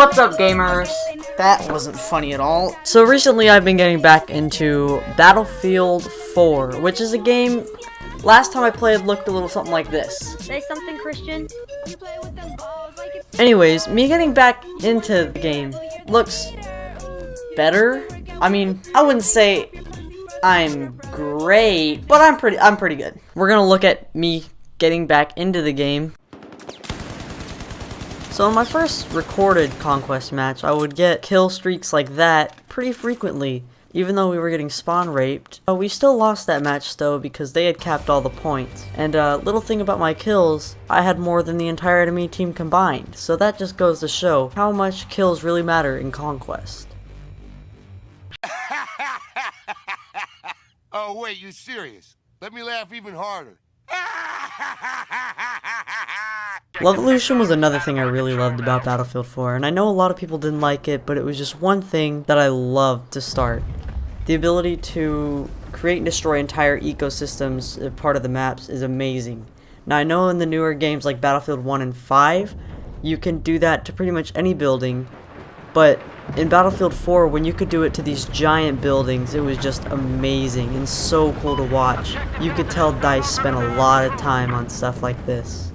What's up, gamers? That wasn't funny at all. So recently I've been getting back into Battlefield 4, which is a game last time I played looked a little something like this. Say something, Christian. Anyways, me getting back into the game looks better. I mean, I wouldn't say I'm great, but I'm pretty good. We're gonna look at me getting back into the game. So in my first recorded Conquest match, I would get kill streaks like that pretty frequently, even though we were getting spawn raped. We still lost that match though because they had capped all the points. And little thing about my kills, I had more than the entire enemy team combined. So that just goes to show how much kills really matter in Conquest. Oh wait, you serious? Let me laugh even harder. Levolution was another thing I really loved about Battlefield 4, and I know a lot of people didn't like it, but it was just one thing that I loved to start. The ability to create and destroy entire ecosystems as part of the maps is amazing. Now I know in the newer games like Battlefield 1 and 5, you can do that to pretty much any building, but in Battlefield 4, when you could do it to these giant buildings, it was just amazing and so cool to watch. You could tell DICE spent a lot of time on stuff like this.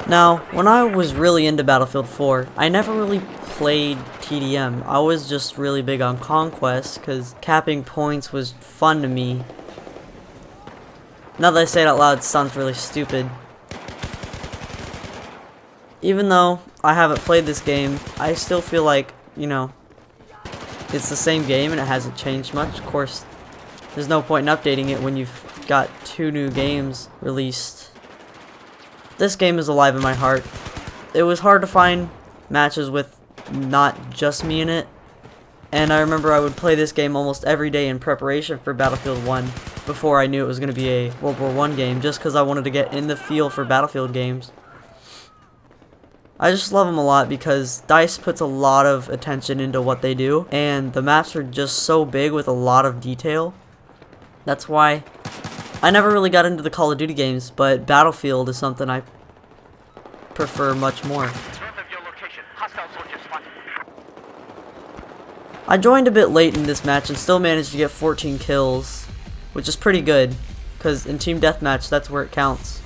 Now, when I was really into Battlefield 4, I never really played TDM. I was just really big on Conquest, because capping points was fun to me. Now that I say it out loud, it sounds really stupid. Even though I haven't played this game, I still feel like, you know, it's the same game and it hasn't changed much. Of course, there's no point in updating it when you've got 2 new games released. This game is alive in my heart. It was hard to find matches with not just me in it, and I remember I would play this game almost every day in preparation for Battlefield 1 before I knew it was going to be a World War I game, just because I wanted to get in the feel for Battlefield games. I just love them a lot because DICE puts a lot of attention into what they do, and the maps are just so big with a lot of detail. That's why I never really got into the Call of Duty games, but Battlefield is something I prefer much more. I joined a bit late in this match and still managed to get 14 kills, which is pretty good, because in Team Deathmatch, that's where it counts.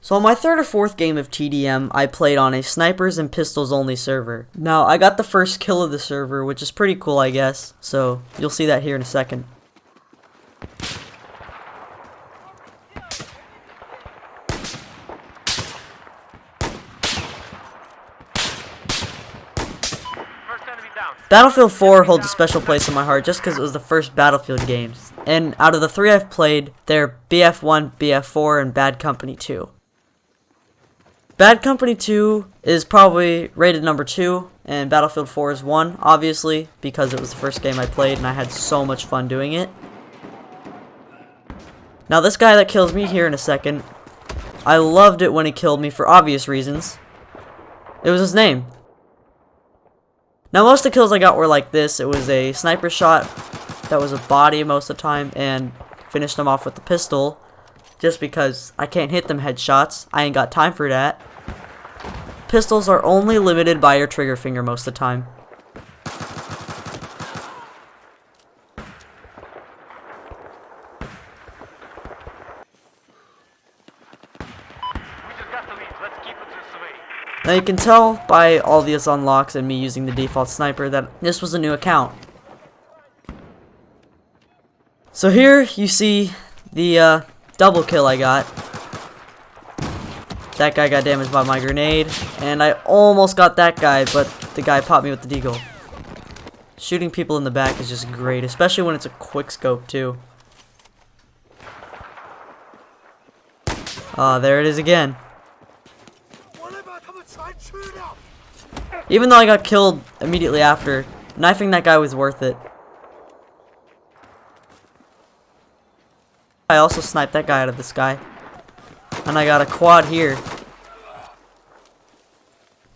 So on my 3rd or 4th game of TDM, I played on a snipers and pistols only server. Now, I got the first kill of the server, which is pretty cool, I guess, so you'll see that here in a second. Battlefield 4 holds a special place in my heart just because it was the first Battlefield games. And out of the 3 I've played, they're BF1, BF4, and Bad Company 2. Bad Company 2 is probably rated number 2, and Battlefield 4 is 1, obviously, because it was the first game I played and I had so much fun doing it. Now this guy that kills me here in a second, I loved it when he killed me for obvious reasons. It was his name. Now most of the kills I got were like this. It was a sniper shot that was a body most of the time, and finished them off with the pistol, just because I can't hit them headshots. I ain't got time for that. Pistols are only limited by your trigger finger most of the time. Now you can tell by all these unlocks and me using the default sniper that this was a new account. So here you see the double kill I got. That guy got damaged by my grenade, and I almost got that guy, but the guy popped me with the deagle. Shooting people in the back is just great, especially when it's a quick scope too. There it is again. Even though I got killed immediately after, knifing that guy was worth it. I also sniped that guy out of the sky. And I got a quad here.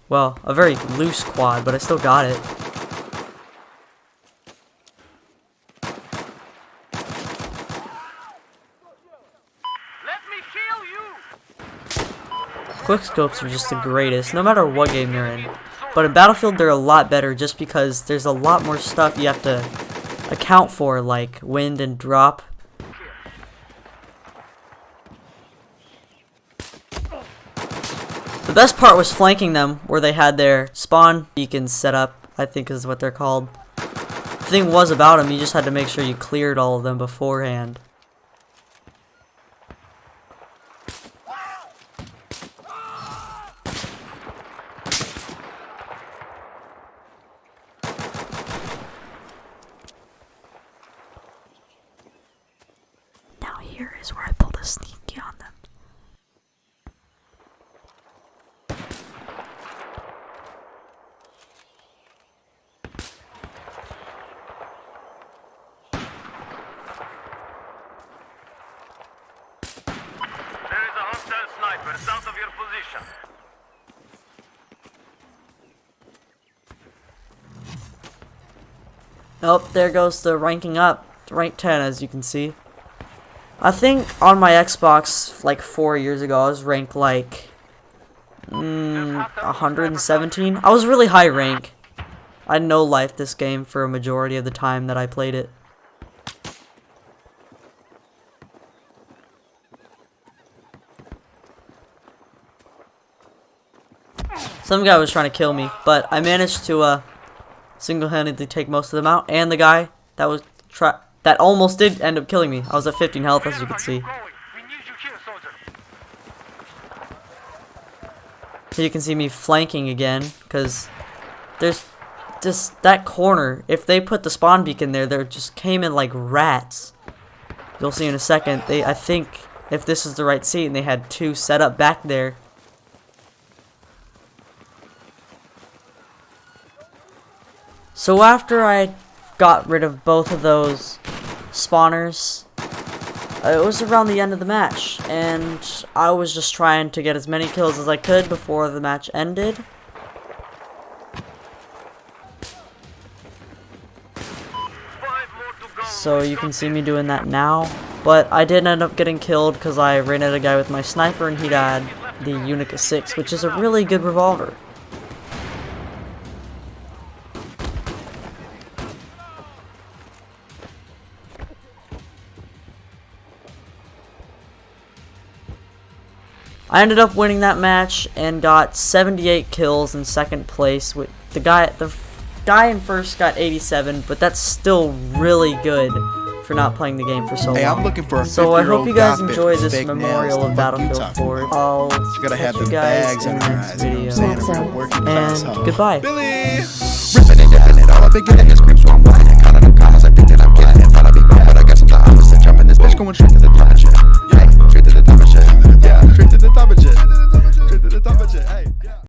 well, a very loose quad, but I still got it. Quickscopes are just the greatest, no matter what game they're in. But in Battlefield, they're a lot better just because there's a lot more stuff you have to account for, like wind and drop. The best part was flanking them, where they had their spawn beacons set up, I think is what they're called. The thing was about them, you just had to make sure you cleared all of them beforehand. Now here is where I pulled a sneaky on them. South of your position. Oh, there goes the ranking up. Rank 10, as you can see. I think on my Xbox, like 4 years ago, I was ranked like 117. I was really high rank. I no-lifed this game for a majority of the time that I played it. Some guy was trying to kill me, but I managed to single-handedly take most of them out, and the guy that was that almost did end up killing me. I was at 15 health, as you can see. Here you can see me flanking again, because there's just that corner. If they put the spawn beacon there, they just came in like rats. You'll see in a second. I think if this is the right seat, and they had two set up back there. So after I got rid of both of those spawners, it was around the end of the match, and I was just trying to get as many kills as I could before the match ended. So you can see me doing that now, but I did end up getting killed because I ran at a guy with my sniper and he'd had the Nook 6, which is a really good revolver. I ended up winning that match and got 78 kills in second place. With the guy in first got 87, but that's still really good for not playing the game for so long. Hey, I'm looking for a so I hope you guys enjoy this fake memorial nails. of Battlefield 4. I'll catch you guys in the next video. And goodbye. Billy! Ripping and getting it all up and getting this creep, so I'm whining. Counting them commas, I think that I'm getting it. Thought I'd be bad, but I got some opposite. Jumping this bitch, going straight to the punch.